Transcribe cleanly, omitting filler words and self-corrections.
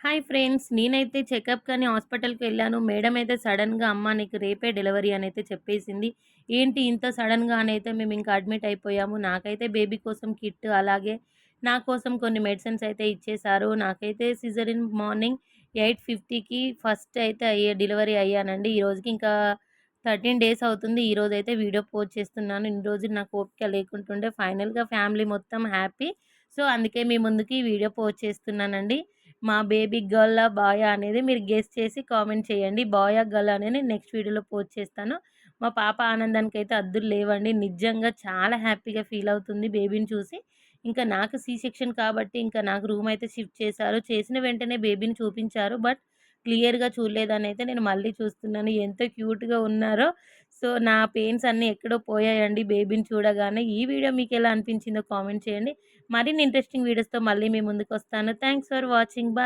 Hi friends. నేనైతే చెకప్‌కని హాస్పిటల్‌కి వెళ్ళాను. మేడం అయితే సడెన్‌గా "అమ్మ నీకు రేపే డెలివరీ" అనైతే చెప్పేసింది. ఏంటి ఇంత సడెన్‌గా అనైతే మేమింక అడ్మిట్ అయిపోయాము. నాకైతే బేబీ కోసం కిట్, అలాగే నా కోసం కొన్ని మెడిసిన్స్ అయితే ఇచ్చేశారు. నాకైతే సిజేరియన్ మార్నింగ్ 8:50కి ఫస్ట్ అయితే డెలివరీ అయ్యానండి. ఈ రోజుకి ఇంకా 13 డేస్ అవుతుంది. ఈరోజైతే వీడియో పోస్ట్ చేస్తున్నాను. ఇన్ని రోజులు నాకు ఓపిక లేకుంటుండే ఫైనల్‌గా ఫ్యామిలీ మొత్తం హ్యాపీ. సో, అందుకే మీ ముందుకి వీడియో పోస్ట్ చేస్తున్నానండి. మా బేబీ గర్లా? బాయా? అనేది మీరు గెస్ చేసి కామెంట్ చేయండి. బాయా? గర్లా? అనేది నెక్స్ట్ వీడియోలో పోస్ట్ చేస్తాను. మా పాప ఆనందానికైతే హద్దులు లేవండి. నిజంగా చాలా హ్యాపీగా ఫీల్ అవుతుంది బేబీని చూసి. ఇంకా నాకు సి సెక్షన్ కాబట్టి ఇంకా నాకు రూమ్ అయితే షిఫ్ట్ చేశారు. చేసిన వెంటనే బేబీని చూపించారు. బట్ క్లియర్‌గా చూడలేదనైతే నేను మళ్ళీ చూస్తున్నాను. ఎంత క్యూట్‌గా ఉన్నారో. సో, నా పెయిన్స్ అన్నీ ఎక్కడో పోయాయండి బేబీని చూడగానే. ఈ వీడియో మీకెలా అనిపించిందో కామెంట్ చేయండి. మరిన్ని ఇంట్రెస్టింగ్ వీడియోస్‌తో మళ్ళీ మీ ముందుకొస్తాను. Thanks for watching. బాయ్.